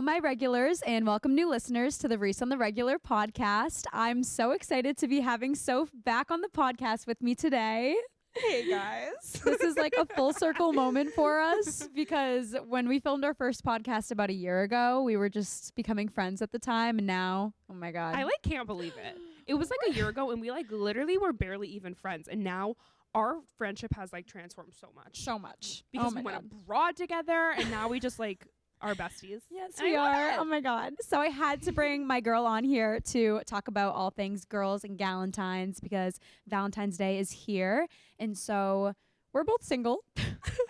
my regulars, and welcome new listeners to the Reese on the Regular podcast. I'm so excited to be having Soph back on the podcast with me today. Hey guys. This is like a full circle moment for us because when we filmed our first podcast about a year ago, we were just becoming friends at the time, and now, oh my God. I can't believe it. It was like a year ago and we literally were barely even friends, and now our friendship has transformed so much. So much. Because we went abroad together and now we just are besties. Yes, we are. Oh my God. So I had to bring my girl on here to talk about all things girls and Galentines because Valentine's Day is here. And so we're both single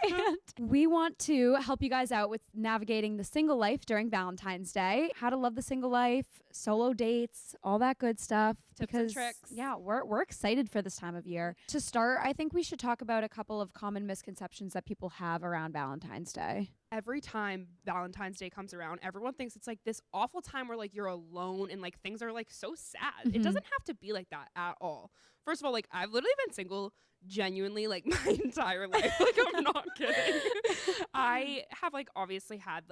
and we want to help you guys out with navigating the single life during Valentine's Day, how to love the single life, solo dates, all that good stuff. Tips and tricks. Yeah, we're excited for this time of year. To start, I think we should talk about a couple of common misconceptions that people have around Valentine's Day. Every time Valentine's Day comes around, everyone thinks it's this awful time where you're alone and things are so sad. Mm-hmm. It doesn't have to be like that at all. First of all, I've literally been single genuinely my entire life. I'm not kidding. I have obviously had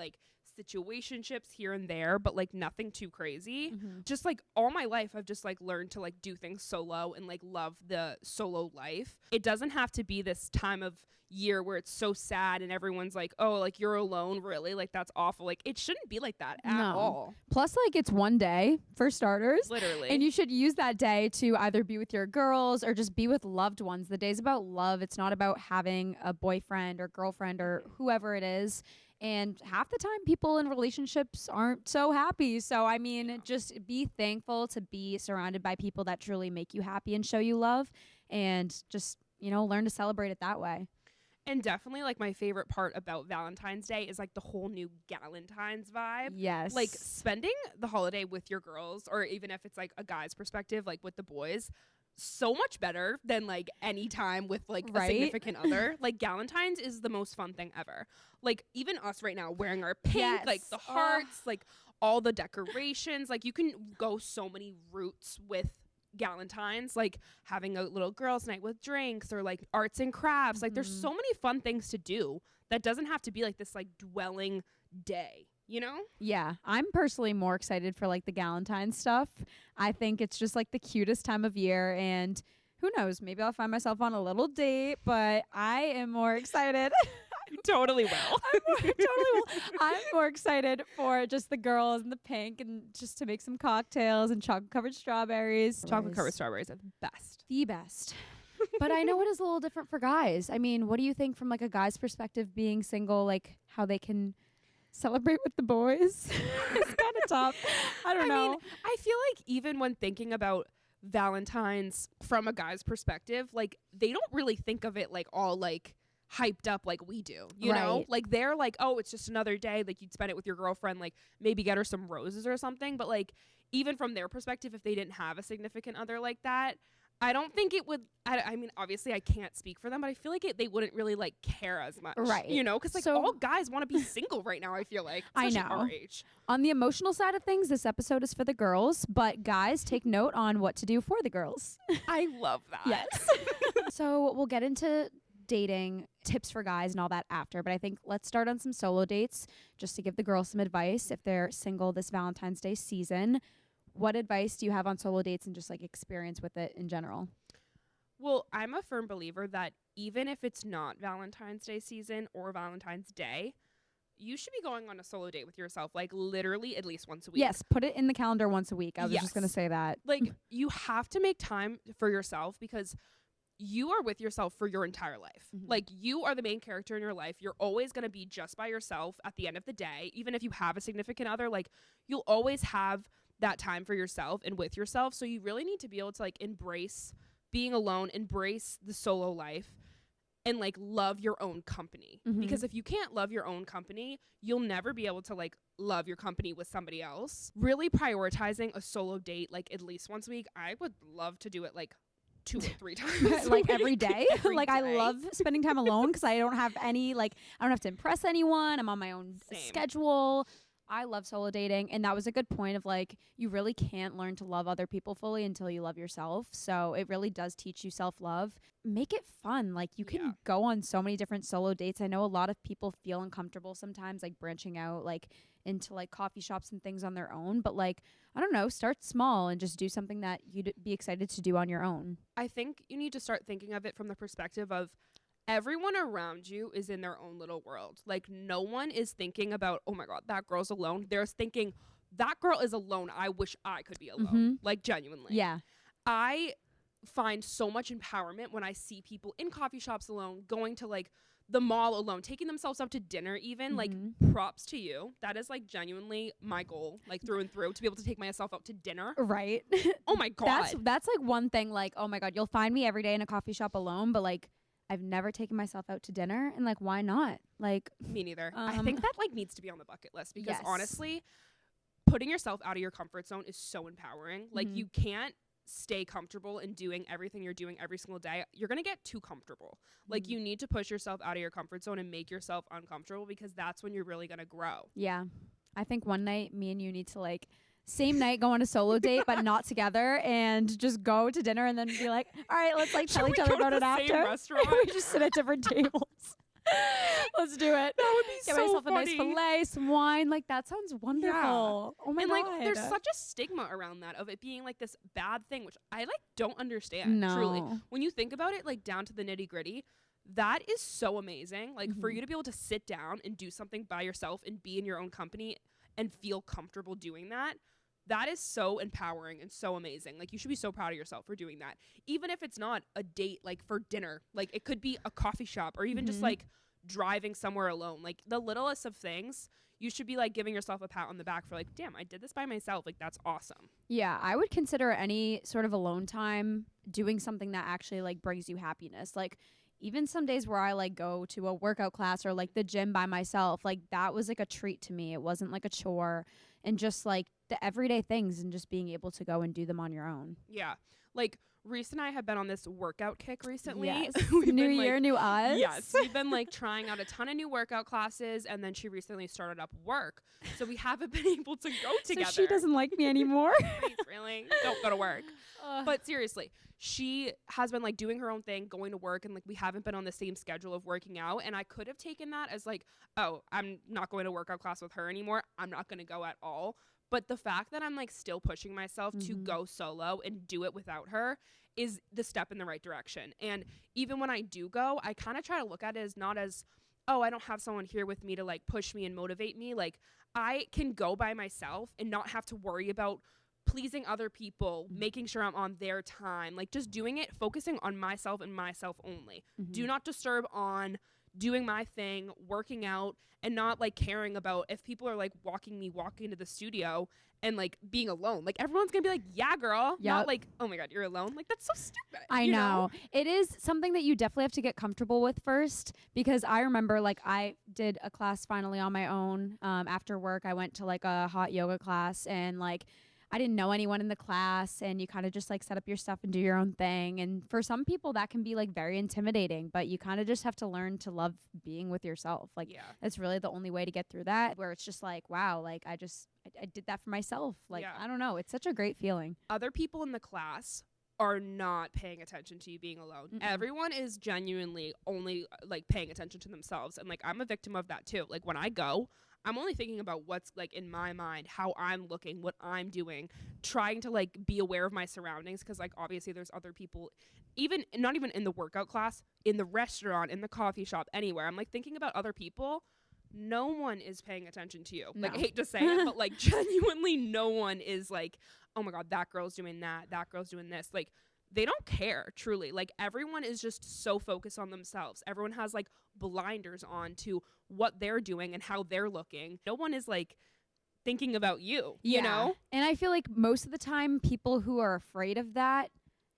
situationships here and there, but nothing too crazy. Mm-hmm. Just all my life I've just learned to do things solo and love the solo life. It doesn't have to be this time of year where it's so sad and everyone's oh, you're alone, really, that's awful. It shouldn't be like that at all. Plus it's one day for starters, literally, and you should use that day to either be with your girls or just be with loved ones. The day's about love. It's not about having a boyfriend or girlfriend or whoever it is. And half the time people in relationships aren't so happy. So, I mean, just be thankful to be surrounded by people that truly make you happy and show you love, and just, learn to celebrate it that way. And definitely my favorite part about Valentine's Day is the whole new Galentine's vibe. Yes. Spending the holiday with your girls, or even if it's a guy's perspective, with the boys, so much better than any time with a significant other. Galentine's is the most fun thing ever. Even us right now wearing our pink, Yes. the hearts, all the decorations, you can go so many routes with Galentine's, having a little girls' night with drinks or arts and crafts. Mm-hmm. There's so many fun things to do that doesn't have to be this dwelling day, Yeah, I'm personally more excited for the Galentine stuff. I think it's just the cutest time of year, and who knows, maybe I'll find myself on a little date, but I am more excited. You totally will. I'm more excited for just the girls and the pink and just to make some cocktails and chocolate-covered strawberries. Chocolate-covered strawberries are the best. The best. But I know it is a little different for guys. I mean, what do you think from a guy's perspective being single, how they can celebrate with the boys? It's kind of tough. I don't know. I mean, I feel even when thinking about Valentine's from a guy's perspective, they don't really think of it all hyped up like we do, you know? They're oh, it's just another day, you'd spend it with your girlfriend, maybe get her some roses or something. But even from their perspective, if they didn't have a significant other like that, I don't think it would. I mean, obviously I can't speak for them, but I feel they wouldn't really care as much, right? Because all guys want to be single right now. I feel I know. Our age. On the emotional side of things, this episode is for the girls, but guys, take note on what to do for the girls. I love that. Yes. So we'll get into dating tips for guys and all that after, but I think let's start on some solo dates just to give the girls some advice if they're single this Valentine's Day season. What advice do you have on solo dates and just experience with it in general? Well, I'm a firm believer that even if it's not Valentine's Day season or Valentine's Day, you should be going on a solo date with yourself, literally at least once a week. Yes, put it in the calendar once a week. I was just going to say that. You have to make time for yourself because you are with yourself for your entire life. Mm-hmm. You are the main character in your life. You're always going to be just by yourself at the end of the day. Even if you have a significant other, you'll always have that time for yourself and with yourself. So you really need to be able to embrace being alone, embrace the solo life, and love your own company. Mm-hmm. Because if you can't love your own company, you'll never be able to love your company with somebody else. Really prioritizing a solo date at least once a week. I would love to do it 2 or 3 times every day. Every day. I love spending time alone because I don't have any I don't have to impress anyone. I'm on my own schedule. I love solo dating, and that was a good point of like, you really can't learn to love other people fully until you love yourself. So it really does teach you self-love. Make it fun. Like, you can go on so many different solo dates. I know a lot of people feel uncomfortable sometimes, like branching out like into like coffee shops and things on their own, but like, I don't know, start small and just do something that you'd be excited to do on your own. I think you need to start thinking of it from the perspective of everyone around you is in their own little world. Like, no one is thinking about, oh my God, that girl's alone. They're thinking, that girl is alone. I wish I could be alone. Like, genuinely. Yeah. I find so much empowerment when I see people in coffee shops alone, going to like the mall alone, taking themselves out to dinner even. Like, props to you. That is like genuinely my goal, like through and through, to be able to take myself out to dinner. Right. Oh my God. That's like one thing, like, oh my God, you'll find me every day in a coffee shop alone, but like, I've never taken myself out to dinner, and like, why not? Like, me neither. I think that like needs to be on the bucket list, because honestly, putting yourself out of your comfort zone is so empowering. Like, you can't stay comfortable in doing everything you're doing every single day. You're going to get too comfortable. Like, you need to push yourself out of your comfort zone and make yourself uncomfortable, because that's when you're really going to grow. Yeah. I think one night me and you need to like, same night go on a solo date, but not together, and just go to dinner and then be like, all right, let's like tell each other about it after. We just sit at different tables. Let's do it. That would be Get so myself funny. a nice filet, some wine. Like, that sounds wonderful. Yeah. Oh my and God. like, there's such a stigma around that, of it being like this bad thing, which I like don't understand. No. Truly, when you think about it, like down to the nitty gritty, that is so amazing. Like, for you to be able to sit down and do something by yourself and be in your own company and feel comfortable doing that. That is so empowering and so amazing. Like, you should be so proud of yourself for doing that. Even if it's not a date, like for dinner, like it could be a coffee shop, or even just like driving somewhere alone. Like, the littlest of things, you should be like giving yourself a pat on the back for like, damn, I did this by myself. Like, that's awesome. Yeah, I would consider any sort of alone time doing something that actually like brings you happiness. Like, even some days where I like go to a workout class or like the gym by myself, like that was like a treat to me. It wasn't like a chore, and just like the everyday things and just being able to go and do them on your own. Yeah. Like, Reese and I have been on this workout kick recently. Yes. We've New been, year, like, new us. Yes. We've been like trying out a ton of new workout classes, and then she recently started up work. So we haven't been able to go together. So she doesn't like me anymore. Reese, really? Don't go to work. But seriously, she has been like doing her own thing, going to work, and like we haven't been on the same schedule of working out. And I could have taken that as like, oh, I'm not going to workout class with her anymore. I'm not going to go at all. But the fact that I'm like still pushing myself to go solo and do it without her is the step in the right direction. And even when I do go, I kind of try to look at it as not as, oh, I don't have someone here with me to like push me and motivate me. Like, I can go by myself and not have to worry about pleasing other people, making sure I'm on their time, like just doing it, focusing on myself and myself only. Do not disturb on doing my thing, working out, and not like caring about if people are like walking into the studio and like being alone. Like, everyone's gonna be like, yeah, girl. Not like, oh my God, you're alone. Like, that's so stupid. I know. It is something that you definitely have to get comfortable with first, because I remember like I did a class finally on my own. After work, I went to like a hot yoga class, and like I didn't know anyone in the class, and you kind of just like set up your stuff and do your own thing. And for some people that can be like very intimidating, but you kind of just have to learn to love being with yourself. Like, that's really the only way to get through that, where it's just like, wow, like I did that for myself. Like, I don't know. It's such a great feeling. Other people in the class are not paying attention to you being alone. Everyone is genuinely only like paying attention to themselves. And like, I'm a victim of that too. Like, when I go, I'm only thinking about what's like in my mind, how I'm looking, what I'm doing, trying to like be aware of my surroundings. Cause like, obviously there's other people, even not even in the workout class, in the restaurant, in the coffee shop, anywhere. I'm like thinking about other people. No one is paying attention to you. No. Like, I hate to say it, but like genuinely no one is like, oh my God, that girl's doing that girl's doing this. Like, they don't care, truly. Like, everyone is just so focused on themselves. Everyone has like blinders on to what they're doing and how they're looking. No one is like thinking about you, you know? And I feel like most of the time people who are afraid of that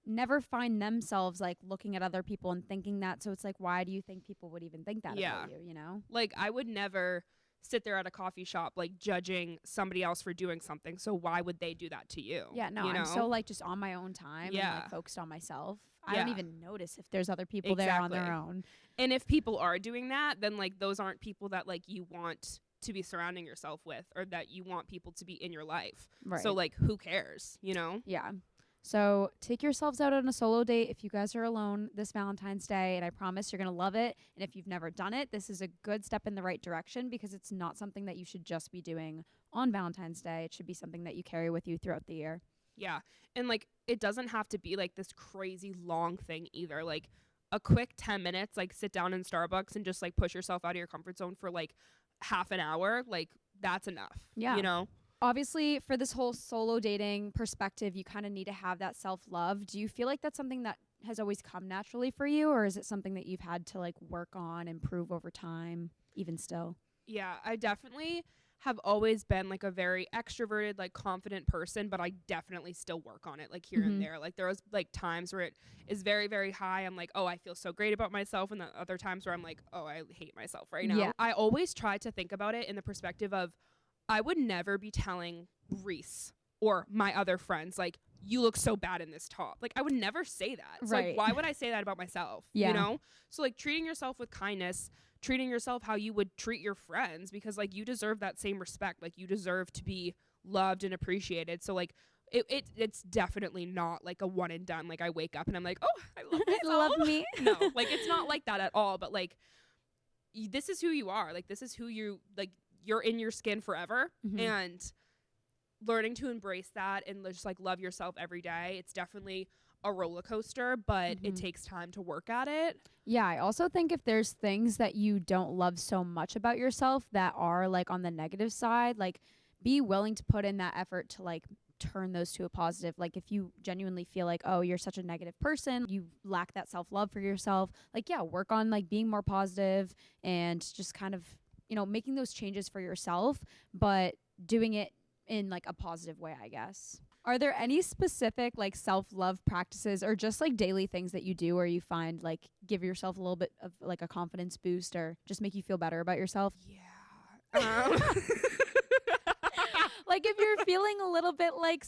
never find themselves like looking at other people and thinking that. So it's like, why do you think people would even think that about you, you know? Like, I would never sit there at a coffee shop like judging somebody else for doing something. So why would they do that to you? Yeah, no, I'm so like just on my own time and like focused on myself. I don't even notice if there's other people there on their own. And if people are doing that, then like those aren't people that like you want to be surrounding yourself with, or that you want people to be in your life. Right. So like, who cares, you know? Yeah. So take yourselves out on a solo date if you guys are alone this Valentine's Day, and I promise you're going to love it. And if you've never done it, this is a good step in the right direction, because it's not something that you should just be doing on Valentine's Day. It should be something that you carry with you throughout the year. Yeah. And like, it doesn't have to be like this crazy long thing either. Like a quick 10 minutes, like sit down in Starbucks and just like push yourself out of your comfort zone for like half an hour. Like that's enough. Yeah. You know? Obviously, for this whole solo dating perspective, you kind of need to have that self-love. Do you feel like that's something that has always come naturally for you, or is it something that you've had to like work on, improve over time, even still? Yeah, I definitely have always been like a very extroverted, like confident person, but I definitely still work on it, like here and there. Like there was like times where it is very, very high. I'm like, oh, I feel so great about myself. And then other times where I'm like, oh, I hate myself right now. Yeah. I always try to think about it in the perspective of, I would never be telling Reese or my other friends, like, you look so bad in this top. Like, I would never say that. So, like, why would I say that about myself? Yeah. You know? So, like, treating yourself with kindness, treating yourself how you would treat your friends, because, like, you deserve that same respect. Like, you deserve to be loved and appreciated. So, like, it's definitely not, like, a one and done. Like, I wake up and I'm like, oh, I love myself. Love me. No, like, it's not like that at all. But, like, this is who you are. Like, this is who you, like, you're in your skin forever. And learning to embrace that and just like love yourself every day. It's definitely a roller coaster, but it takes time to work at it. Yeah, I also think if there's things that you don't love so much about yourself that are like on the negative side, like be willing to put in that effort to like turn those to a positive. Like if you genuinely feel like, oh, you're such a negative person, you lack that self-love for yourself, like, yeah, work on like being more positive and just kind of, you know, making those changes for yourself, but doing it in like a positive way, I guess. Are there any specific like self-love practices or just like daily things that you do where you find like give yourself a little bit of like a confidence boost or just make you feel better about yourself? Yeah. Like if you're feeling a little bit like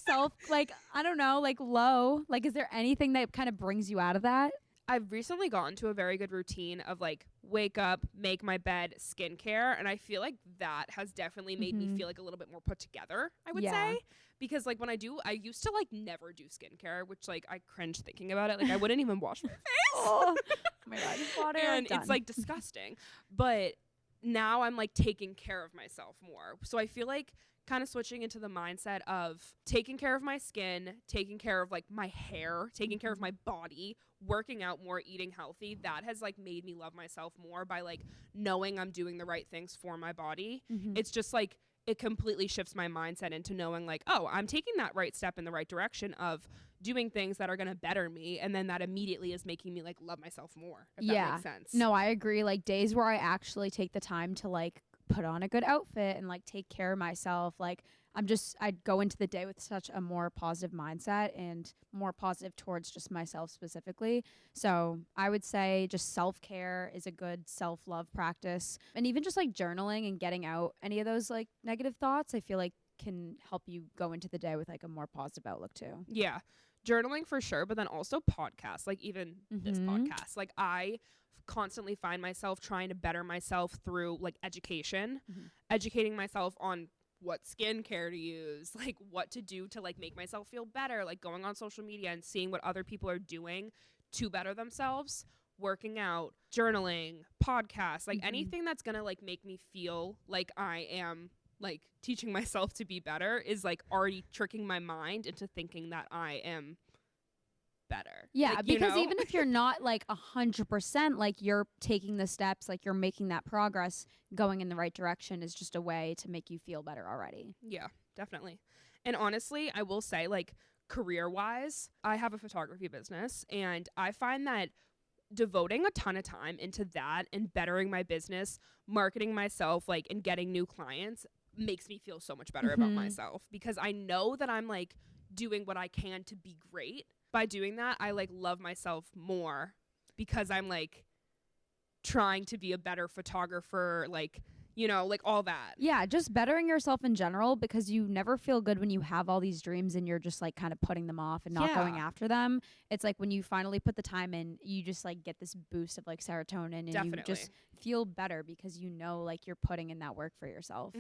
like, I don't know, like low, like is there anything that kind of brings you out of that? I've recently gotten to a very good routine of like wake up, make my bed, skincare. And I feel like that has definitely made me feel like a little bit more put together, I would say. Because like when I used to like never do skincare, which like I cringe thinking about it. Like I wouldn't even wash my face. Oh my God, water. And it's like disgusting. But now I'm like taking care of myself more. So I feel like kind of switching into the mindset of taking care of my skin, taking care of like my hair, taking care of my body, working out more, eating healthy. That has like made me love myself more by like knowing I'm doing the right things for my body. It's just like it completely shifts my mindset into knowing like, oh, I'm taking that right step in the right direction of doing things that are going to better me. And then that immediately is making me like love myself more, if that makes sense. No, I agree. Like days where I actually take the time to like put on a good outfit and like take care of myself, like I go into the day with such a more positive mindset and more positive towards just myself specifically. So I would say just self-care is a good self-love practice, and even just like journaling and getting out any of those like negative thoughts, I feel like can help you go into the day with like a more positive outlook too. Yeah, journaling for sure, but then also podcasts, like even this podcast. Like I constantly find myself trying to better myself through like education, educating myself on what skincare to use, like what to do to like make myself feel better, like going on social media and seeing what other people are doing to better themselves, working out, journaling, podcasts, like anything that's gonna like make me feel like I am like teaching myself to be better is like already tricking my mind into thinking that I am better. Yeah, like, because even if you're not like 100%, like you're taking the steps, like you're making that progress, going in the right direction is just a way to make you feel better already. Yeah, definitely. And honestly, I will say like career-wise, I have a photography business and I find that devoting a ton of time into that and bettering my business, marketing myself, like and getting new clients makes me feel so much better about myself, because I know that I'm like doing what I can to be great. By doing that, I like love myself more because I'm like trying to be a better photographer, like you know, like all that. Yeah, just bettering yourself in general, because you never feel good when you have all these dreams and you're just like kind of putting them off and not going after them. It's like when you finally put the time in, you just like get this boost of like serotonin, and you just feel better because you know like you're putting in that work for yourself.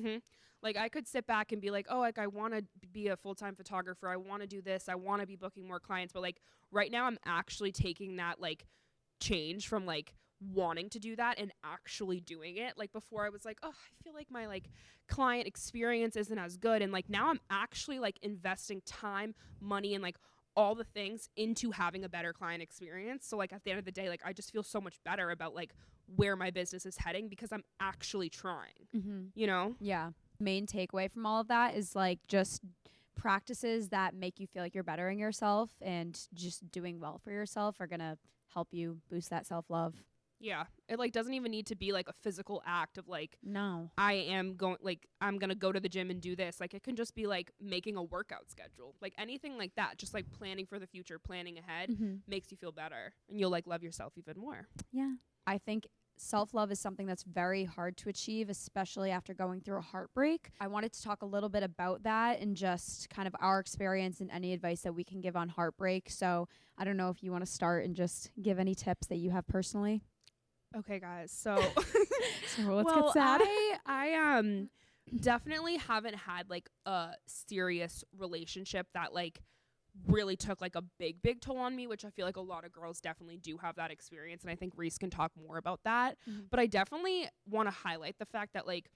Like I could sit back and be like, oh, like I want to be a full-time photographer. I want to do this. I want to be booking more clients. But like right now I'm actually taking that like change from like wanting to do that and actually doing it. Like before I was like, oh, I feel like my like client experience isn't as good. And like now I'm actually like investing time, money, and like all the things into having a better client experience. So like at the end of the day, like I just feel so much better about like where my business is heading because I'm actually trying, you know? Yeah. Main takeaway from all of that is like just practices that make you feel like you're bettering yourself and just doing well for yourself are gonna help you boost that self-love. Yeah, it like doesn't even need to be like a physical act of like, no, I'm gonna go to the gym and do this. Like it can just be like making a workout schedule, like anything like that. Just like planning for the future, planning ahead makes you feel better, and you'll like love yourself even more. Yeah, I think self-love is something that's very hard to achieve, especially after going through a heartbreak. I wanted to talk a little bit about that and just kind of our experience and any advice that we can give on heartbreak. So I don't know if you want to start and just give any tips that you have personally. Okay, guys. So, let's get sad. I definitely haven't had like a serious relationship that like really took like a big toll on me, which I feel like a lot of girls definitely do have that experience, and I think Reese can talk more about that. But I definitely want to highlight the fact that like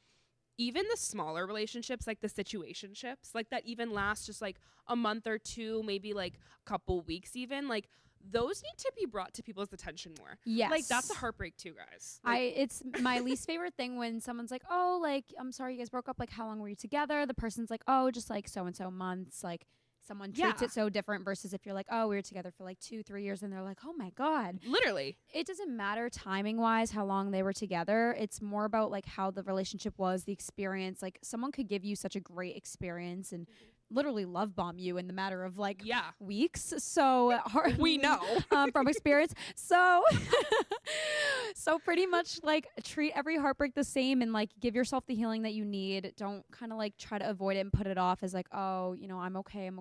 even the smaller relationships, like the situationships, like that even last just like a month or two, maybe like a couple weeks even, like those need to be brought to people's attention more. Yes. Like that's a heartbreak too, guys. Like, it's my least favorite thing when someone's like, oh, like, I'm sorry you guys broke up. Like, how long were you together? The person's like, oh, just like so-and-so months. Like, someone treats it so different versus if you're like, oh, we were together for like 2-3 years, and they're like, oh my God. Literally. It doesn't matter timing wise how long they were together. It's more about like how the relationship was, the experience. Like someone could give you such a great experience and literally love bomb you in the matter of like weeks. So we know from experience. So so pretty much like treat every heartbreak the same and like give yourself the healing that you need. Don't kind of like try to avoid it and put it off as like, oh, you know, I'm okay,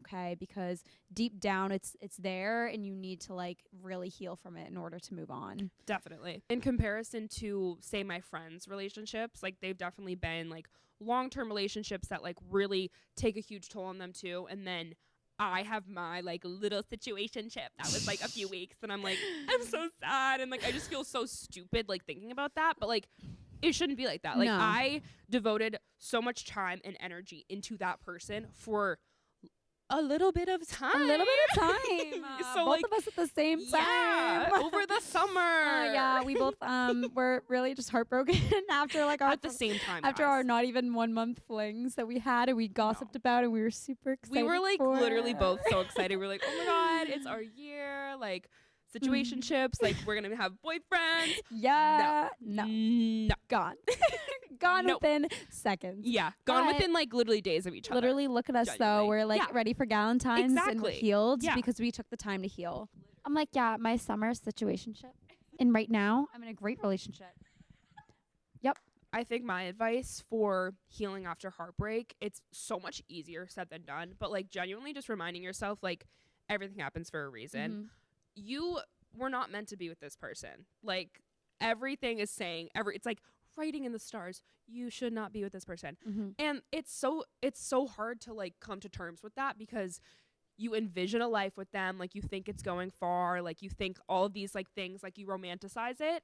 because deep down it's there and you need to like really heal from it in order to move on. Definitely. In comparison to say my friends' relationships, like they've definitely been like long-term relationships that like really take a huge toll on them too. And then I have my like little situationship that was like a few weeks, and I'm like, I'm so sad, and like I just feel so stupid like thinking about that, but like it shouldn't be like that. Like I devoted so much time and energy into that person for a little bit of time. So both of us at the same time. Yeah, over the summer. Yeah, we both were really just heartbroken after like our at the same time. After our not even 1 month flings that we had, and we gossiped about, and we were super excited. We were like literally both so excited. We were like, oh my God, it's our year. Like situationships, like we're gonna have boyfriends. Yeah. No. Gone. Gone within seconds. Yeah. Gone within like literally days of each other. Literally look at us though. We're like ready for Valentine's and we're healed because we took the time to heal. I'm like, yeah, my summer situationship. And right now I'm in a great relationship. Yep. I think my advice for healing after heartbreak, it's so much easier said than done, but like genuinely just reminding yourself like everything happens for a reason. You were not meant to be with this person. Like everything is saying it's like writing in the stars, you should not be with this person. And it's so hard to like come to terms with that because you envision a life with them, like you think it's going far, like you think all of these like things, like you romanticize it,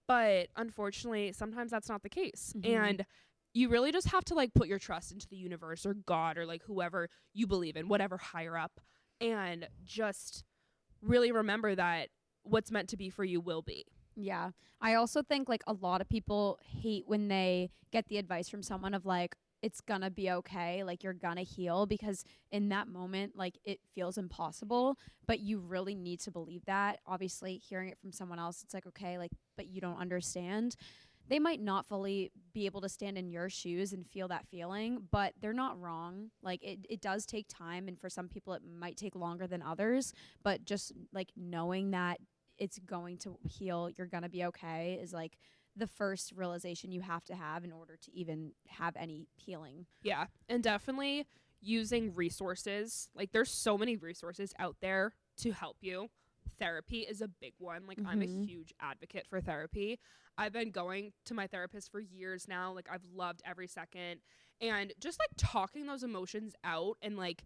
but unfortunately sometimes that's not the case. And you really just have to like put your trust into the universe or God or like whoever you believe in, whatever higher up, and just really remember that what's meant to be for you will be. Yeah. I also think like a lot of people hate when they get the advice from someone of like, it's gonna be okay, like you're gonna heal, because in that moment like it feels impossible, but you really need to believe that. Obviously hearing it from someone else, it's like, okay, like, but you don't understand. They might not fully be able to stand in your shoes and feel that feeling, but they're not wrong. Like it does take time, and for some people it might take longer than others, but just like knowing that it's going to heal, you're gonna be okay, is like the first realization you have to have in order to even have any healing. Yeah. And definitely using resources. Like, there's so many resources out there to help you. Therapy is a big one. Like, I'm a huge advocate for therapy. I've been going to my therapist for years now. Like, I've loved every second. And just like talking those emotions out and like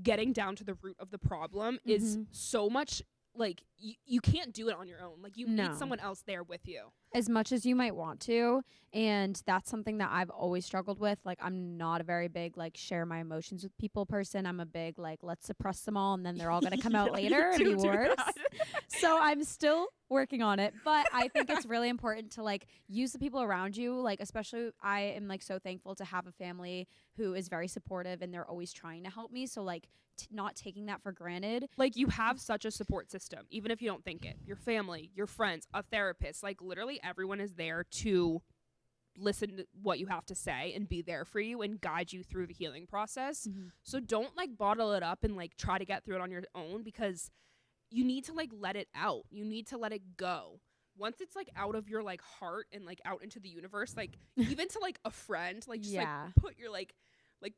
getting down to the root of the problem is so much, like, you can't do it on your own. Like, you need someone else there with you. As much as you might want to. And that's something that I've always struggled with. Like, I'm not a very big, like, share my emotions with people person. I'm a big, like, let's suppress them all and then they're all going to come out later and be worse. So I'm still working on it. But I think it's really important to, like, use the people around you. Like, especially I am, like, so thankful to have a family who is very supportive and they're always trying to help me. So, like, not taking that for granted. Like, you have such a support system, even if you don't think it. Your family, your friends, a therapist, like, literally everyone is there to listen to what you have to say and be there for you and guide you through the healing process. So don't, like, bottle it up and, like, try to get through it on your own, because you need to, like, let it out. You need to let it go. Once it's, like, out of your, like, heart and, like, out into the universe, like, even to, like, a friend, like, just like put your, like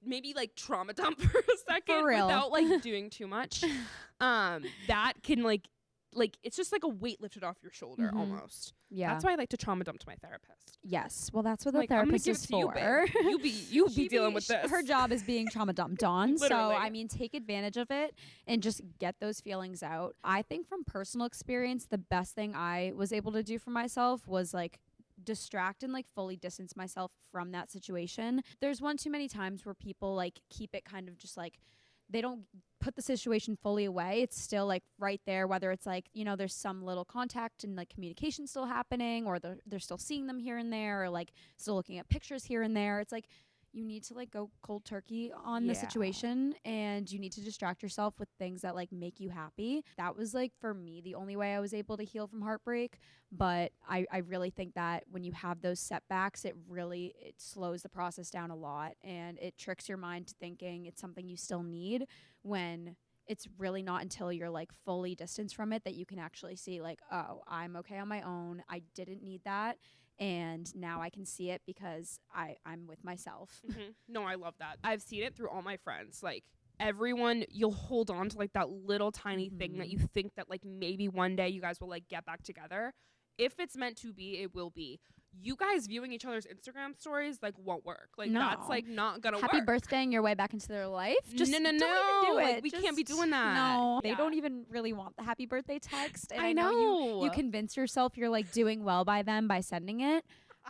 maybe, like, trauma dump for a second without, like, doing too much. That can, like it's just like a weight lifted off your shoulder almost. Yeah. That's why I like to trauma dump to my therapist. Yes. Well, that's what the therapist is for. You be dealing with this. Her job is being trauma dumped on. So, I mean, take advantage of it and just get those feelings out. I think from personal experience, the best thing I was able to do for myself was, like, distract and, like, fully distance myself from that situation. There's one too many times where people, like, keep it kind of just, like, they don't put the situation fully away. It's still, like, right there, whether it's, like, you know, there's some little contact and, like, communication still happening, or they're still seeing them here and there, or, like, still looking at pictures here and there. It's like, you need to, like, go cold turkey on the situation, and you need to distract yourself with things that, like, make you happy. That was, like, for me, the only way I was able to heal from heartbreak. But I really think that when you have those setbacks, it slows the process down a lot, and it tricks your mind to thinking it's something you still need, when it's really not until you're, like, fully distanced from it that you can actually see, like, oh, I'm okay on my own. I didn't need that. And now I can see it because I'm with myself. No, I love that. I've seen it through all my friends. Like, everyone, you'll hold on to, like, that little tiny thing that you think that, like, maybe one day you guys will, like, get back together. If it's meant to be, it will be. You guys viewing each other's Instagram stories, like, won't work. Like, that's, like, not gonna work. Happy birthdaying your way back into their life? Just no. Don't even do it. Like, we can't be doing that. No. They don't even really want the happy birthday text. And I know. You convince yourself you're, like, doing well by them by sending it.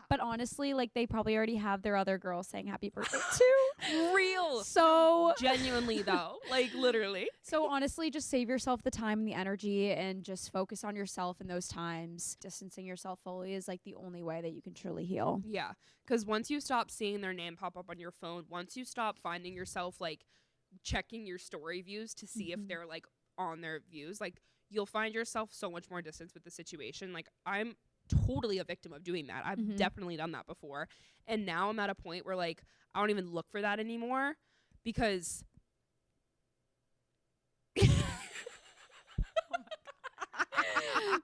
But honestly, like, they probably already have their other girls saying happy birthday too. Real. So genuinely though, like, literally. So honestly, just save yourself the time and the energy and just focus on yourself in those times. Distancing yourself fully is, like, the only way that you can truly heal. Yeah. Because once you stop seeing their name pop up on your phone, once you stop finding yourself, like, checking your story views to see if they're, like, on their views, like, you'll find yourself so much more distance with the situation. Like, I'm totally a victim of doing that. I've definitely done that before. And now I'm at a point where, like, I don't even look for that anymore because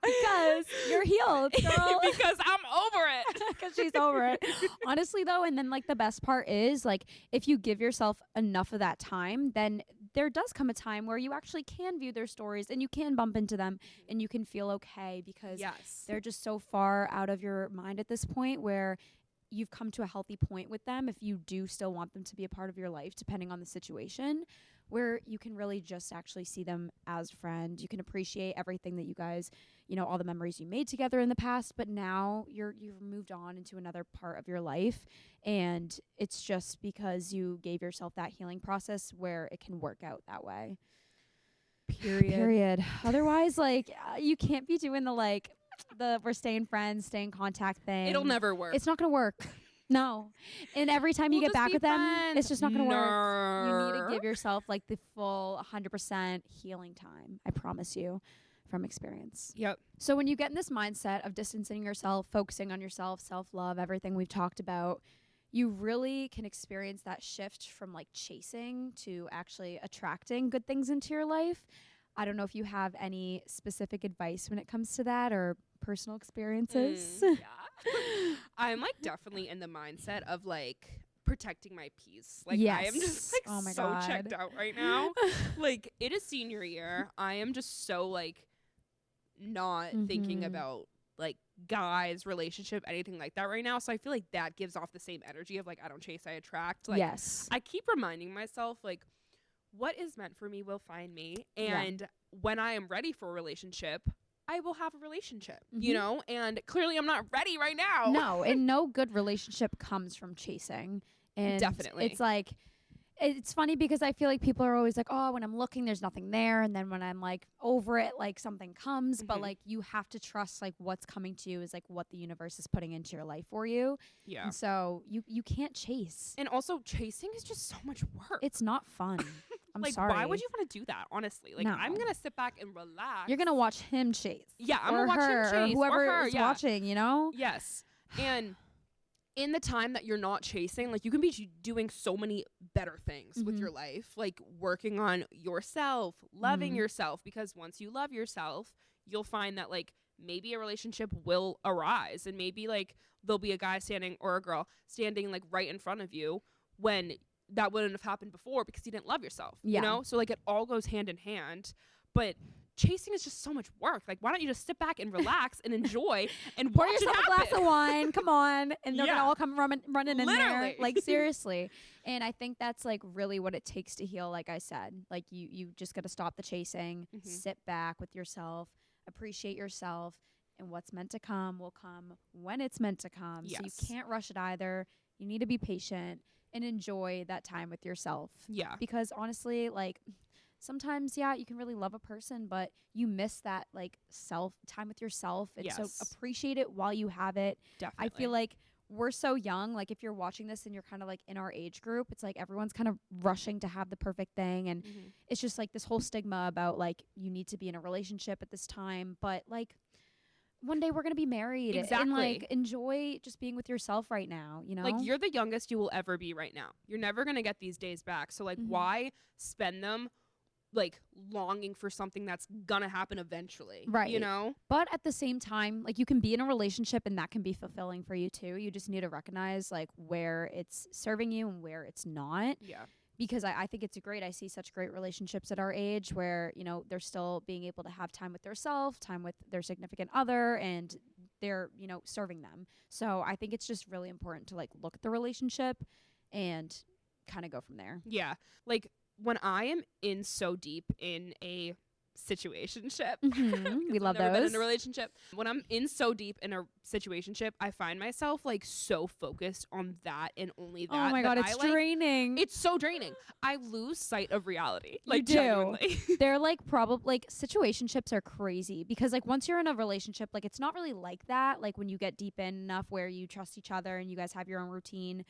because you're healed, girl. Because I'm over it. Because she's over it. Honestly, though, and then, like, the best part is, like, if you give yourself enough of that time, then there does come a time where you actually can view their stories and you can bump into them and you can feel okay, because they're just so far out of your mind at this point where you've come to a healthy point with them, if you do still want them to be a part of your life, depending on the situation, where you can really just actually see them as a friend. You can appreciate everything that you guys, you know, all the memories you made together in the past, but now you've moved on into another part of your life, and it's just because you gave yourself that healing process where it can work out that way. Period. Otherwise, like, you can't be doing the we're staying friends, stay in contact thing. It'll never work. It's not gonna work. No. And every time you get back with them, it's just not going to work. You need to give yourself, like, the full 100% healing time. I promise you, from experience. Yep. So when you get in this mindset of distancing yourself, focusing on yourself, self-love, everything we've talked about, you really can experience that shift from, like, chasing to actually attracting good things into your life. I don't know if you have any specific advice when it comes to that or personal experiences. Yeah. I'm like definitely in the mindset of like protecting my peace. Like yes. I am just like oh my so God. checked out right now. Like it is senior year. I am just so like not thinking about like guys, relationship, anything like that right now. So I feel like that gives off the same energy of like I don't chase, I attract. Like yes. I keep reminding myself like what is meant for me will find me, and when I am ready for a relationship, I will have a relationship, you know? And clearly I'm not ready right now. No, and no good relationship comes from chasing. And definitely. It's like, it's funny because I feel like people are always like, oh, when I'm looking, there's nothing there. And then when I'm like over it, like something comes. But like you have to trust like what's coming to you is like what the universe is putting into your life for you. Yeah. And so you can't chase. And also chasing is just so much work. It's not fun. I'm like, sorry. why would you want to do that, honestly? Like, No. I'm going to sit back and relax. You're going to watch him chase. Yeah, I'm going to watch him chase. Or whoever her, is watching, you know? Yes. And in the time that you're not chasing, like, you can be doing so many better things with your life. Like, working on yourself, loving yourself. Because once you love yourself, you'll find that, like, maybe a relationship will arise. And maybe, like, there'll be a guy standing or a girl standing, like, right in front of you when that wouldn't have happened before because you didn't love yourself, you know? So like it all goes hand in hand, but chasing is just so much work. Like why don't you just sit back and relax and enjoy and pour watch yourself it a happen. glass of wine, come on, and they're gonna all come running in there. Like seriously. And I think that's like really what it takes to heal. Like I said, like you just gotta stop the chasing, sit back with yourself, appreciate yourself, and what's meant to come will come when it's meant to come. So you can't rush it either. You need to be patient and enjoy that time with yourself. Yeah. Because honestly, like sometimes, you can really love a person, but you miss that like time with yourself. And so appreciate it while you have it. Definitely. I feel like we're so young. Like if you're watching this and you're kind of like in our age group, it's like everyone's kind of rushing to have the perfect thing. And it's just like this whole stigma about like you need to be in a relationship at this time. But like one day we're going to be married. Exactly. And like enjoy just being with yourself right now, you know? Like you're the youngest you will ever be right now. You're never going to get these days back. So like why spend them like longing for something that's going to happen eventually, right? You know? But at the same time, like you can be in a relationship and that can be fulfilling for you too. You just need to recognize like where it's serving you and where it's not. Yeah. Because I think it's great. I see such great relationships at our age where, you know, they're still being able to have time with themselves, time with their significant other, and they're, you know, serving them. So I think it's just really important to like look at the relationship and kind of go from there. Yeah. Like when I am in so deep in a situationship, We love I've never those. been in a relationship. When I'm in so deep in a situationship, I find myself like so focused on that and only that. Oh my God, it's draining. It's so draining. I lose sight of reality. You Like do. genuinely. They're like probably like situationships are crazy because like once you're in a relationship, like it's not really like that. Like when you get deep in enough where you trust each other and you guys have your own routine.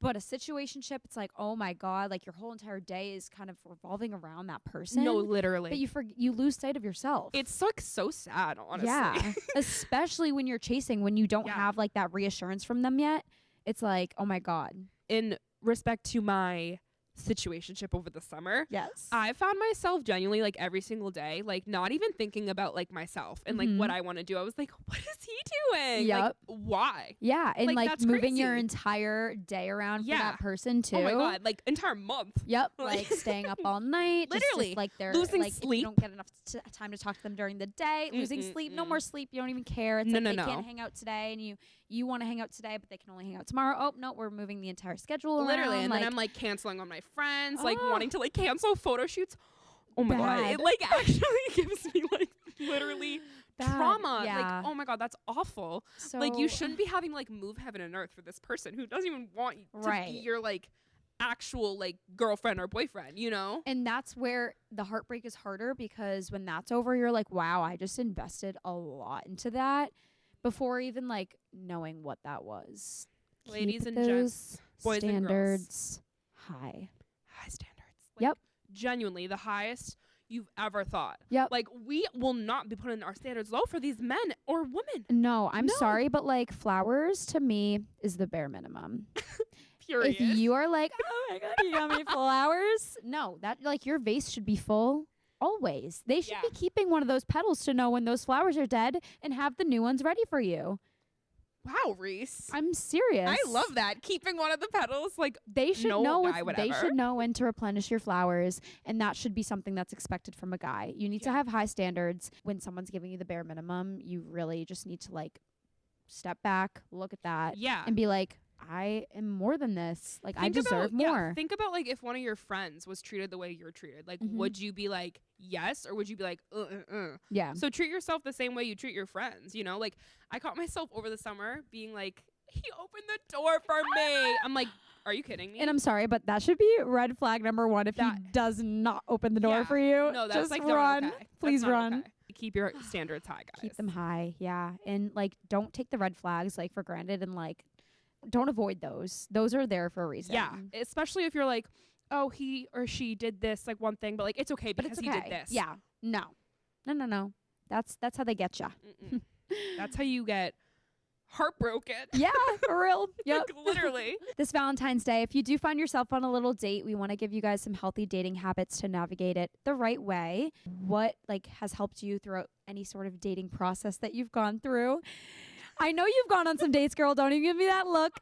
But a situationship, it's like, oh my God, like your whole entire day is kind of revolving around that person. No, literally. But you lose sight of yourself. It's like so sad, honestly. Yeah. Especially when you're chasing, when you don't have like that reassurance from them yet. It's like, oh my God. In respect to my situationship over the summer, yes, I found myself genuinely like every single day, like not even thinking about like myself and like what I want to do. I was like, what is he doing? Yep. Like why? Yeah, and like that's moving crazy. your entire day around for that person too. Oh my God, like entire month. Yep, like staying up all night. Literally, just like they're losing like sleep. If you don't get enough time to talk to them during the day. Losing sleep, no more sleep. You don't even care. It's like they can't hang out today, and you want to hang out today, but they can only hang out tomorrow. Oh no, we're moving the entire schedule around. Literally, and then I'm like canceling on my friends, like wanting to like cancel photo shoots. Oh my God, it like actually gives me like literally trauma. Like, oh my God, that's awful. So, like you shouldn't be having like move heaven and earth for this person who doesn't even want you to be your like actual like girlfriend or boyfriend, you know? And that's where the heartbreak is harder because when that's over, you're like, wow, I just invested a lot into that before even like knowing what that was. Ladies Keep and those boys standards and high. High standards. Like, genuinely the highest you've ever thought. Yep. Like we will not be putting our standards low for these men or women. No, I'm sorry, but like flowers to me is the bare minimum. Period. If you are like, oh my God, you got me flowers. No, that like your vase should be full always. They should be keeping one of those petals to know when those flowers are dead and have the new ones ready for you. Wow, Reese. I'm serious. I love that. Keeping one of the petals, like, They should no know. guy would They ever. should know when to replenish your flowers, and that should be something that's expected from a guy. You need to have high standards. When someone's giving you the bare minimum, you really just need to like step back, look at that, and be like, I am more than this. Like, I deserve more. Yeah, think about like if one of your friends was treated the way you're treated. Like, would you be like yes, or would you be like Yeah. So treat yourself the same way you treat your friends. You know, like I caught myself over the summer being like, he opened the door for me. I'm like, are you kidding me? And I'm sorry, but that should be red flag number 1 if he does not open the door for you. No, that's just like run. okay. Please run. Okay. Keep your standards high, guys. Keep them high, yeah. And like, don't take the red flags like for granted, and like, don't avoid those. Those are there for a reason. Yeah, especially if you're like, oh, he or she did this like one thing, but like it's okay because he did this. Yeah, no. That's how they get ya. That's how you get heartbroken. Yeah, for real. Yep. Like, literally. This Valentine's Day, if you do find yourself on a little date, we want to give you guys some healthy dating habits to navigate it the right way. What like has helped you throughout any sort of dating process that you've gone through? I know you've gone on some dates, girl. Don't even give me that look.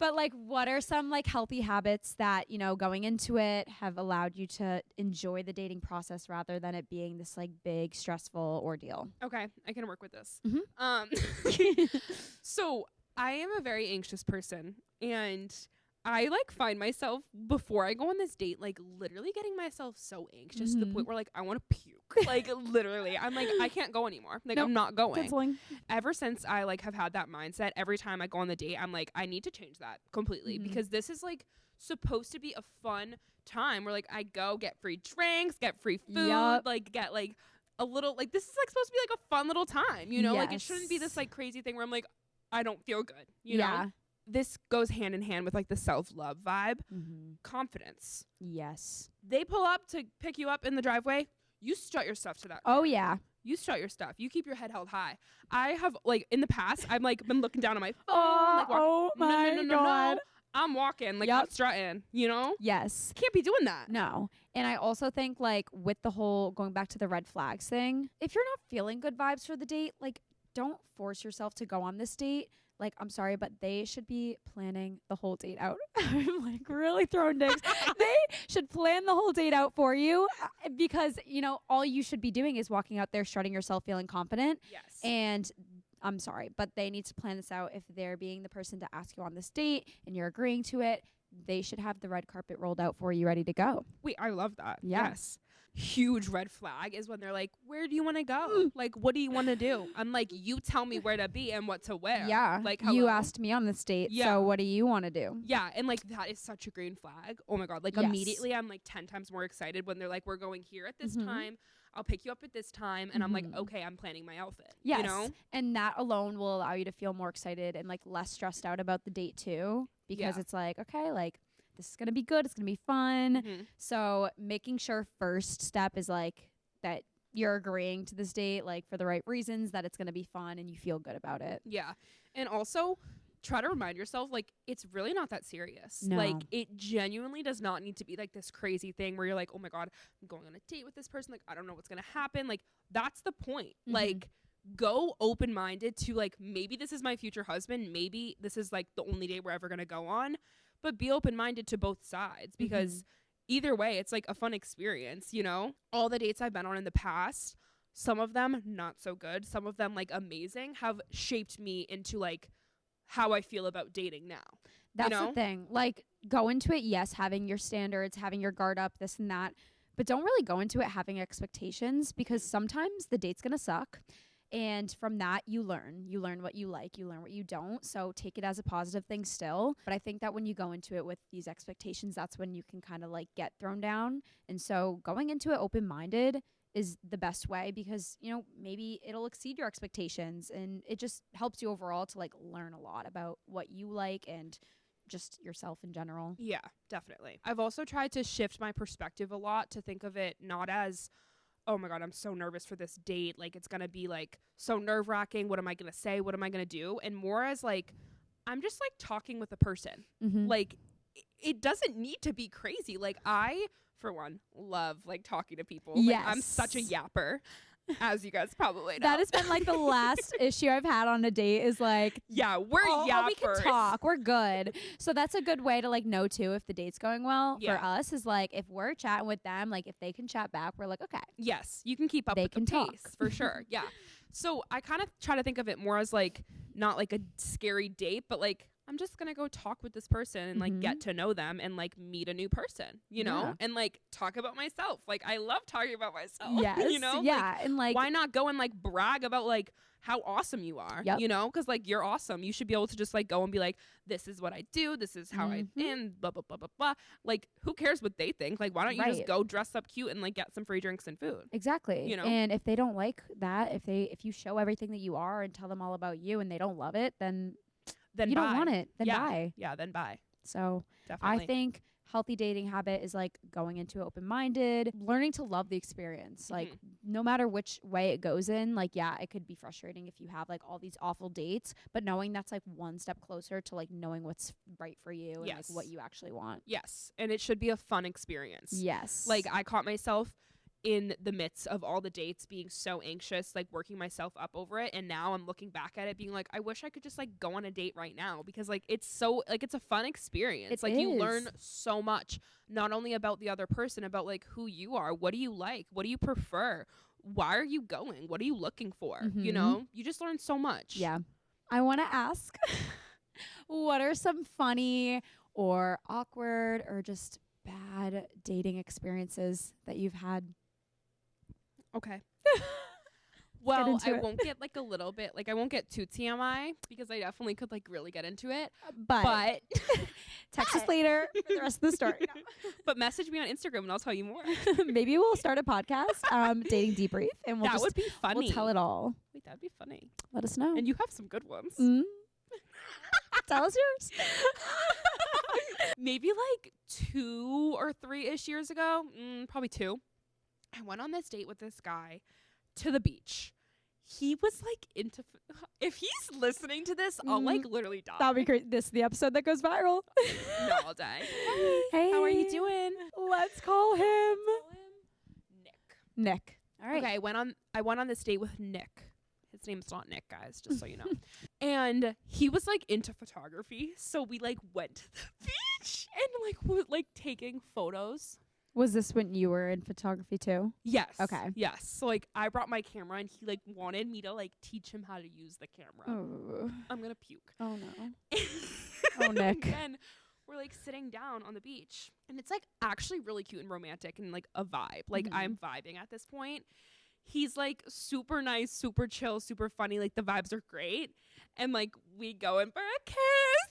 But like, what are some like healthy habits that, you know, going into it have allowed you to enjoy the dating process rather than it being this like big stressful ordeal? Okay, I can work with this. Mm-hmm. So I am a very anxious person, and I like find myself before I go on this date, like literally getting myself so anxious to the point where like I want to puke. Like literally, I'm like, I can't go anymore. Like I'm not going. Canceling. Ever since I like have had that mindset, every time I go on the date, I'm like, I need to change that completely because this is like supposed to be a fun time where like I go get free drinks, get free food, like get like a little like this is like supposed to be like a fun little time, you know? Like it shouldn't be this like crazy thing where I'm like, I don't feel good, you know? This goes hand in hand with like the self-love vibe. Confidence. Yes. They pull up to pick you up in the driveway. You strut your stuff to that car. Oh, yeah. You strut your stuff. You keep your head held high. I have like in the past, I've like been looking down at my phone. Like, oh my God. No. I'm walking, like not strutting, you know? Yes. Can't be doing that. No. And I also think like with the whole going back to the red flags thing, if you're not feeling good vibes for the date, like don't force yourself to go on this date. Like, I'm sorry, but they should be planning the whole date out. I'm like really throwing dicks. They should plan the whole date out for you because, you know, all you should be doing is walking out there, strutting yourself, feeling confident. Yes. And I'm sorry, but they need to plan this out. If they're being the person to ask you on this date and you're agreeing to it, they should have the red carpet rolled out for you, ready to go. Wait, I love that. Yeah. Yes. Huge red flag is when they're like, where do you want to go? Like, what do you want to do? I'm like, you tell me where to be and what to wear. Yeah. Like, you asked me on this date, so what do you want to do? Yeah. And like, that is such a green flag. Oh my God. Like immediately I'm like 10 times more excited when they're like, we're going here at this time. I'll pick you up at this time. And I'm like, okay, I'm planning my outfit. Yes. You know? And that alone will allow you to feel more excited and like less stressed out about the date too. Because it's like, okay, like this is going to be good. It's going to be fun. So making sure first step is like that you're agreeing to this date, like for the right reasons, that it's going to be fun and you feel good about it. Yeah. And also try to remind yourself, like, it's really not that serious. No. Like, it genuinely does not need to be like this crazy thing where you're like, oh my God, I'm going on a date with this person. Like, I don't know what's going to happen. Like, that's the point. Like, go open-minded to like, maybe this is my future husband. Maybe this is like the only date we're ever going to go on. But be open-minded to both sides because either way, it's like a fun experience, you know? All the dates I've been on in the past, some of them not so good, some of them like amazing, have shaped me into like how I feel about dating now. That's you know? the thing. Like, go into it, yes, having your standards, having your guard up, this and that, but don't really go into it having expectations because sometimes the date's gonna suck. And from that, you learn what you like, you learn what you don't. So take it as a positive thing still. But I think that when you go into it with these expectations, that's when you can kind of like get thrown down. And so going into it open-minded is the best way because, you know, maybe it'll exceed your expectations and it just helps you overall to like learn a lot about what you like and just yourself in general. Yeah, definitely. I've also tried to shift my perspective a lot to think of it not as, oh my God, I'm so nervous for this date. Like, it's going to be like so nerve wracking. What am I going to say? What am I going to do? And more as like, I'm just like talking with a person. Like, it doesn't need to be crazy. Like, I, for one, love like talking to people. Yes. Like, I'm such a yapper. as you guys probably know. That has been like the last issue I've had on a date is like, yeah, we're we can talk. We're good. So that's a good way to like know too if the date's going well for us is like if we're chatting with them, like if they can chat back, we're like, okay. Yes, you can keep up with the pace for sure. Yeah. So I kind of try to think of it more as like not like a scary date, but like I'm just going to go talk with this person and like get to know them and like meet a new person, you know, and like talk about myself. Like I love talking about myself, you know? Yeah. Like, and like, why not go and like brag about like how awesome you are, you know? Cause like you're awesome. You should be able to just like go and be like, this is what I do. This is how I am, blah, blah, blah, blah, blah. Like who cares what they think? Like, why don't you just go dress up cute and like get some free drinks and food? Exactly. You know? And if they don't like that, if you show everything that you are and tell them all about you and they don't love it, then you don't want it. Then bye. Yeah, then bye. So definitely. I think healthy dating habit is like going into open-minded, learning to love the experience. Like no matter which way it goes in, like, yeah, it could be frustrating if you have like all these awful dates, but knowing that's like one step closer to like knowing what's right for you and like what you actually want. Yes. And it should be a fun experience. Yes. Like I caught myself in the midst of all the dates being so anxious, like working myself up over it, and now I'm looking back at it being like, I wish I could just like go on a date right now, because like it's so like it's a fun experience. You learn so much, not only about the other person, about like who you are, what do you like, what do you prefer, why are you going, what are you looking for, you know, you just learn so much. Yeah. I want to ask what are some funny or awkward or just bad dating experiences that you've had? Okay. Well, I won't get like a little bit, like I won't get too TMI because I definitely could like really get into it. But text us later for the rest of the story. No. But message me on Instagram and I'll tell you more. Maybe we'll start a podcast, dating debrief, and that would be funny. We'll tell it all. Wait, that'd be funny. Let us know. And you have some good ones. Tell us yours. Maybe like 2 or 3-ish years ago, probably 2. I went on this date with this guy to the beach. He was like into if he's listening to this, I'll like literally die. That'll be great. This is the episode that goes viral. No, I'll die. Hey, how are you doing? Let's call him Nick. All right. Okay, I went on this date with Nick. His name's not Nick, guys, just so you know. And he was like into photography, so we like went to the beach and like was like taking photos. Was this when you were in photography too? Yes. Okay. Yes. So like I brought my camera and he like wanted me to like teach him how to use the camera. Oh. I'm gonna puke. Oh no. Oh, Nick. And we're like sitting down on the beach and it's like actually really cute and romantic and like a vibe. Like I'm vibing at this point. He's like super nice, super chill, super funny. Like the vibes are great. And like we go in for a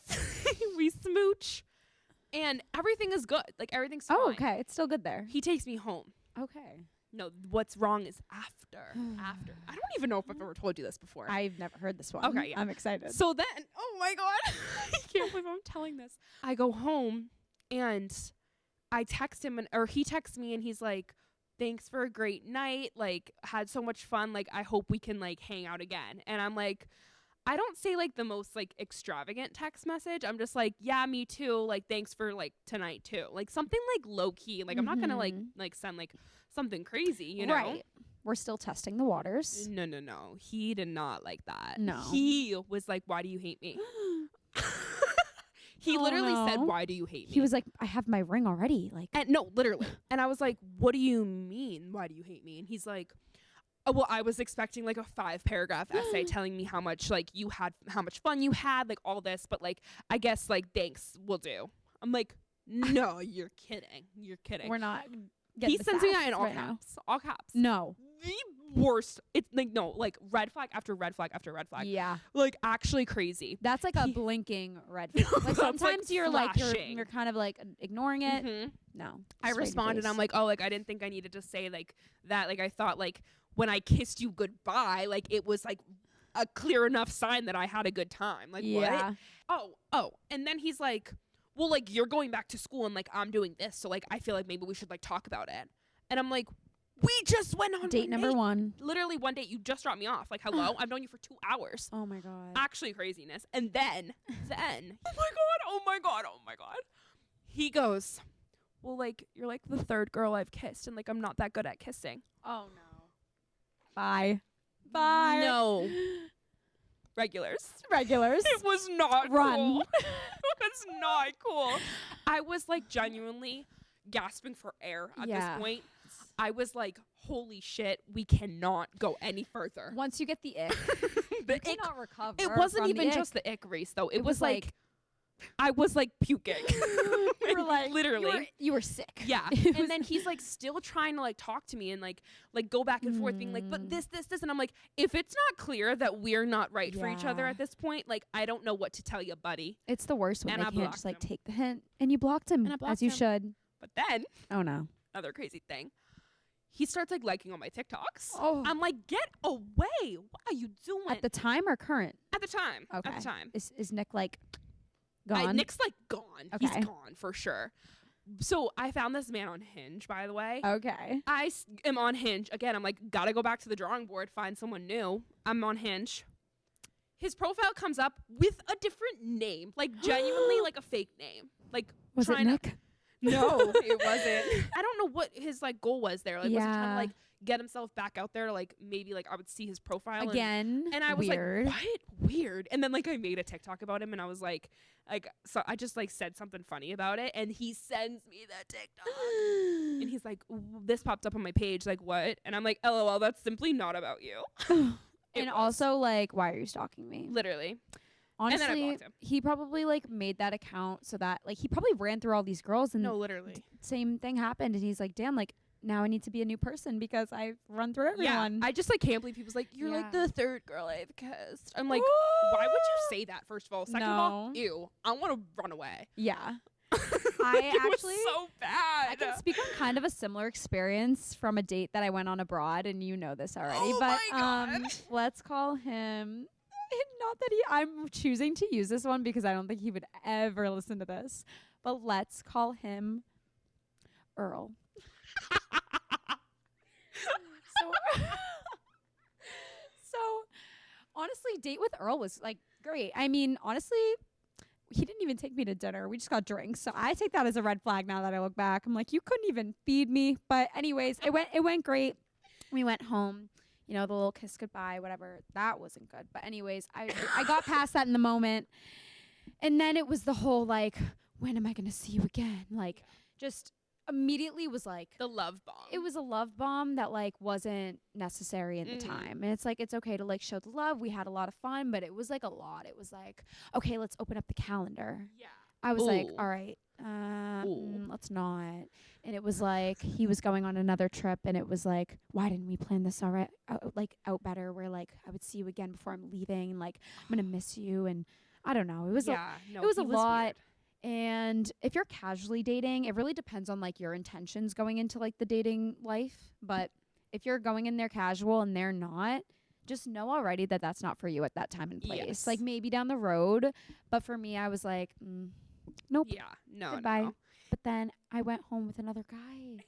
kiss. We smooch. And everything is good. Like everything's fine. Oh, okay. It's still good there. He takes me home. Okay. No, what's wrong is after. I don't even know if I've ever told you this before. I've never heard this one. Okay, yeah. I'm excited. So then, oh my God. I can't believe I'm telling this. I go home and I text him or he texts me and he's like, thanks for a great night. Like had so much fun. Like I hope we can like hang out again. And I'm like, I don't say like the most like extravagant text message. I'm just like, yeah, me too. Like, thanks for like tonight too. Like something like low key. Like I'm not gonna like send like something crazy, you know? Right. We're still testing the waters. No. He did not like that. No. He was like, why do you hate me? He literally said, why do you hate me? He was like, I have my ring already. Like, and no, literally. And I was like, what do you mean? Why do you hate me? And he's like, oh, well, I was expecting like a 5-paragraph essay telling me how much like you had, how much fun you had, like all this, but like I guess like thanks will do. I'm like, no, you're kidding. You're kidding. We're not. He sends me that in all caps. All caps. No. The worst. It's like no, like red flag after red flag after red flag. Yeah. Like actually crazy. That's like a blinking red flag. Like sometimes like you're flashing. like you're kind of like ignoring it. No. I responded. I'm like, oh, like I didn't think I needed to say like that. Like I thought like when I kissed you goodbye, like it was like a clear enough sign that I had a good time. Like what? Oh. And then he's like, well, like you're going back to school and like I'm doing this, so like I feel like maybe we should like talk about it. And I'm like, we just went on date number 1. Literally one date. You just dropped me off. Like, hello, I've known you for 2 hours. Oh my God. Actually craziness. And then, oh my God. He goes, well, like, you're like the 3rd girl I've kissed and like I'm not that good at kissing. Oh no. Bye. Bye. No. Regulars. It was not Run. cool. It was not cool. I was like genuinely gasping for air at this point. I was like, holy shit, we cannot go any further. Once you get the ick, you cannot recover. It wasn't even just the ick, Reese, though. It was like I was like puking. You were like, literally. You were sick. Yeah. And then he's like still trying to like talk to me and like go back and forth being like, but this. And I'm like, if it's not clear that we're not right for each other at this point, like, I don't know what to tell you, buddy. It's the worst when And they I can't just like blocked take the hint. And you blocked him as you should. But then. Oh no. Another crazy thing. He starts like liking all my TikToks. Oh. I'm like, get away. What are you doing? At the time or current? At the time. Okay. At the time. Is Nick like gone? Nick's like gone. Okay. He's gone for sure. So I found this man on Hinge, by the way. Okay. I am on Hinge. Again, I'm like, gotta go back to the drawing board, find someone new. I'm on Hinge. His profile comes up with a different name. Like, genuinely, like a fake name. Like, was it Nick? No, it wasn't. I don't know what his like goal was there. Like, was he trying to like get himself back out there? Like, maybe like I would see his profile again. And I was weird. like, what? Weird. And then like I made a TikTok about him, and I was like, so I just like said something funny about it, and he sends me that TikTok, and he's like, this popped up on my page. Like, what? And I'm like, LOL, that's simply not about you. And also, like, why are you stalking me? Literally. Honestly, he probably like made that account so that like he probably ran through all these girls and literally same thing happened, and he's like, damn, like now I need to be a new person because I've run through everyone. I just like can't believe people's like, you're like the third girl I've kissed. I'm like, why would you say that? First of all, second of all, ew, I want to run away. Yeah. I actually was so bad. I can speak on kind of a similar experience from a date that I went on abroad, and you know this already. Oh but my God. Let's call him. Not that I'm choosing to use this one because I don't think he would ever listen to this. But let's call him Earl. So honestly, date with Earl was like great. I mean, honestly, he didn't even take me to dinner. We just got drinks. So I take that as a red flag now that I look back. I'm like, you couldn't even feed me. But anyways, it went great. We went home. You know, the little kiss goodbye, whatever. That wasn't good. But anyways, I got past that in the moment. And then it was the whole like, when am I going to see you again? Like, just immediately was like the love bomb. It was a love bomb that like wasn't necessary in the time. And it's like, it's okay to like show the love. We had a lot of fun, but it was like a lot. It was like, okay, let's open up the calendar. Yeah. I was like, all right, let's not. And it was like, he was going on another trip, and it was like, why didn't we plan this already? Out better, where like I would see you again before I'm leaving, and like I'm gonna miss you, and I don't know. It was it was a lot. Weird. And if you're casually dating, it really depends on like your intentions going into like the dating life. But if you're going in there casual and they're not, just know already that that's not for you at that time and place. Yes. Like maybe down the road. But for me, I was like, nope. Yeah, no, goodbye. no. But then I went home with another guy.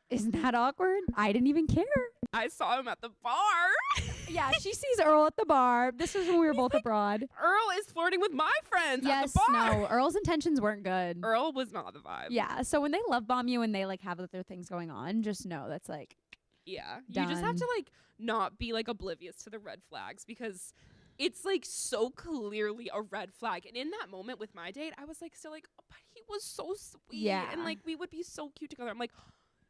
Isn't that awkward? I didn't even care. I saw him at the bar. Yeah, she sees Earl at the bar. This was when we were both abroad. Earl is flirting with my friends at the bar. No, Earl's intentions weren't good. Earl was not the vibe. Yeah, so when they love bomb you and they like have other things going on, just know that's like, yeah, done. You just have to like not be like oblivious to the red flags, because it's like so clearly a red flag. And in that moment with my date, I was like still like, oh, but he was so sweet. Yeah. And like we would be so cute together. I'm like,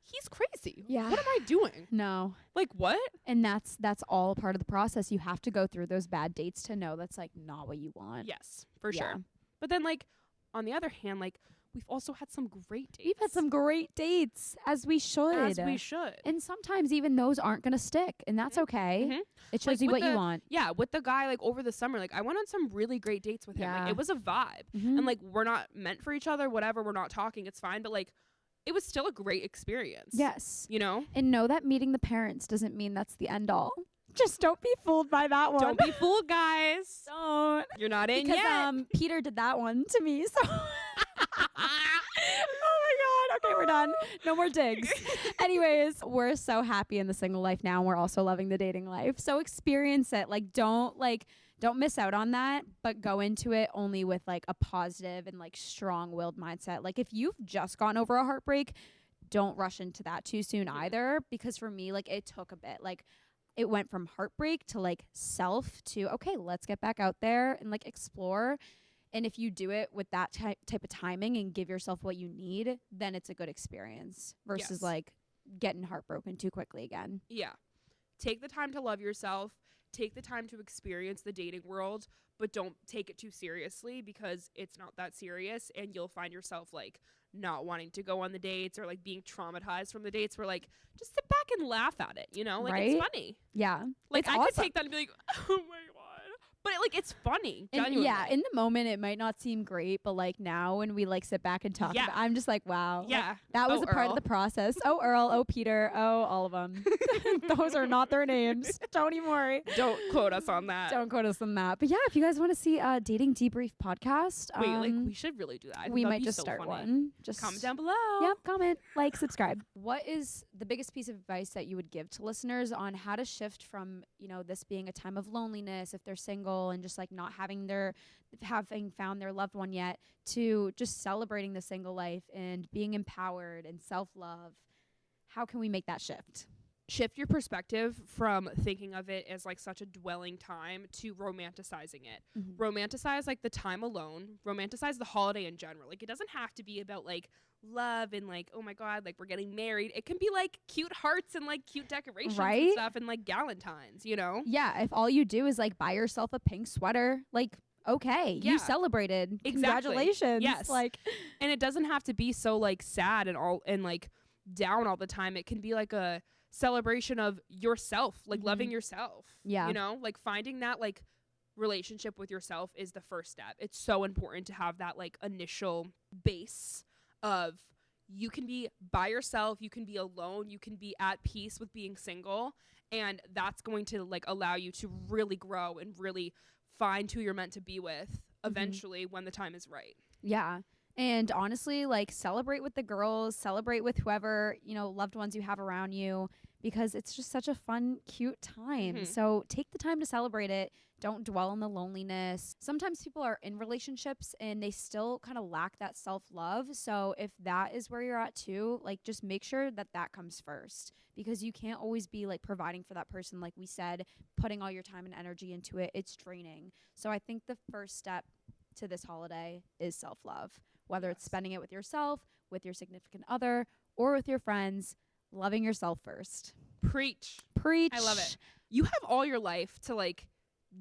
he's crazy. Yeah. What am I doing? No. Like what? And that's all part of the process. You have to go through those bad dates to know that's like not what you want. Yes, for sure. But then like on the other hand, like we've also had some great dates. We've had some great dates, as we should. As we should. And sometimes even those aren't going to stick, and that's okay. Mm-hmm. It shows you what you want. Yeah, with the guy, like, over the summer, like, I went on some really great dates with him. Like, it was a vibe. Mm-hmm. And, like, we're not meant for each other, whatever, we're not talking, it's fine. But, like, it was still a great experience. Yes. You know? And know that meeting the parents doesn't mean that's the end all. Just don't be fooled by that one. Don't be fooled, guys. Don't. You're not in because, yet. Peter did that one to me, so... Oh my God. Okay, we're done. No more digs. Anyways, we're so happy in the single life now. And we're also loving the dating life. So experience it. Don't miss out on that, but go into it only with like a positive and like strong-willed mindset. Like if you've just gone over a heartbreak, don't rush into that too soon either, because for me, like, it took a bit. Like, it went from heartbreak to like self to, okay, let's get back out there and like explore. And if you do it with that type of timing and give yourself what you need, then it's a good experience versus like getting heartbroken too quickly again. Yeah. Take the time to love yourself. Take the time to experience the dating world, but don't take it too seriously, because it's not that serious, and you'll find yourself like not wanting to go on the dates or like being traumatized from the dates, where like just sit back and laugh at it, you know? Like it's funny. Yeah. Like I could take that and be like, oh my God. But like it's funny. Genuinely. Yeah, in the moment it might not seem great, but like now when we like sit back and talk about it, I'm just like, wow. Yeah. Like, that was a part of the process. Oh, Earl. Oh, Peter. Oh, all of them. Those are not their names. Don't even worry. Don't quote us on that. Don't quote us on that. But yeah, if you guys want to see a dating debrief podcast. Wait, like we should really do that. We might just start one. Just comment down below. Yep, comment, like, subscribe. What is the biggest piece of advice that you would give to listeners on how to shift from, you know, this being a time of loneliness if they're single and just like not having found their loved one yet, to just celebrating the single life and being empowered and self-love? How can we make that shift? Shift your perspective from thinking of it as like such a dwelling time to romanticizing it. Romanticize like the time alone, romanticize the holiday in general. Like it doesn't have to be about like love and like, oh my God, like we're getting married. It can be like cute hearts and like cute decorations and stuff, and like Galentines, you know? Yeah, if all you do is like buy yourself a pink sweater, like, okay, you celebrated. Exactly. Congratulations. Yes. Like, and it doesn't have to be so like sad and all and like down all the time. It can be like a celebration of yourself, like loving yourself. Yeah. You know, like finding that like relationship with yourself is the first step. It's so important to have that like initial base of you can be by yourself, you can be alone, you can be at peace with being single, and that's going to like allow you to really grow and really find who you're meant to be with eventually when the time is right. Yeah. And honestly, like, celebrate with the girls, celebrate with whoever, you know, loved ones you have around you, because it's just such a fun, cute time. So take the time to celebrate it. Don't dwell on the loneliness. Sometimes people are in relationships and they still kind of lack that self-love. So if that is where you're at too, like, just make sure that that comes first, because you can't always be like providing for that person. Like we said, putting all your time and energy into it, it's draining. So I think the first step to this holiday is self-love, whether it's spending it with yourself, with your significant other, or with your friends. Loving yourself first. Preach. I love it. You have all your life to like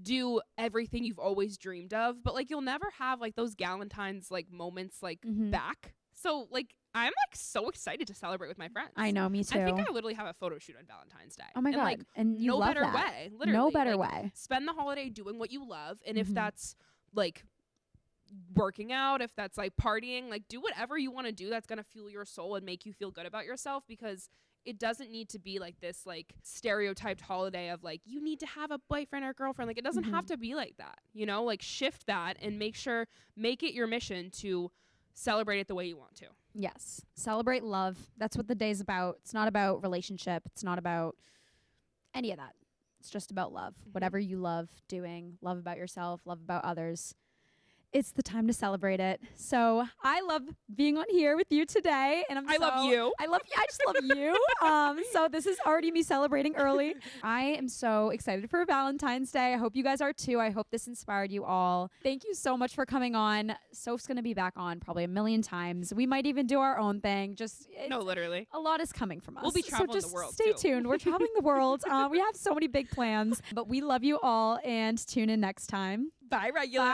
do everything you've always dreamed of, but like you'll never have like those Galentine's like moments like back. So like I'm like so excited to celebrate with my friends. I know, me too. I think I literally have a photo shoot on Valentine's Day. Oh my God. Like, and you no love better that. way. Literally. No better like, way. Spend the holiday doing what you love, and if that's like working out, if that's like partying, like do whatever you want to do that's going to fuel your soul and make you feel good about yourself, because it doesn't need to be like this like stereotyped holiday of like you need to have a boyfriend or girlfriend. Like it doesn't have to be like that, you know? Like shift that and make it your mission to celebrate it the way you want to. Yes. Celebrate love. That's what the day's about. It's not about relationship. It's not about any of that. It's just about love. Whatever you love doing, love about yourself, love about others. It's the time to celebrate it. So I love being on here with you today, and I love you. I just love you. So this is already me celebrating early. I am so excited for Valentine's Day. I hope you guys are too. I hope this inspired you all. Thank you so much for coming on. Soph's gonna be back on probably a million times. We might even do our own thing. No, literally. A lot is coming from us. We'll be traveling so the world. Stay tuned. We're traveling the world. We have so many big plans, but we love you all, and tune in next time. Bye, regulars.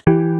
Bye.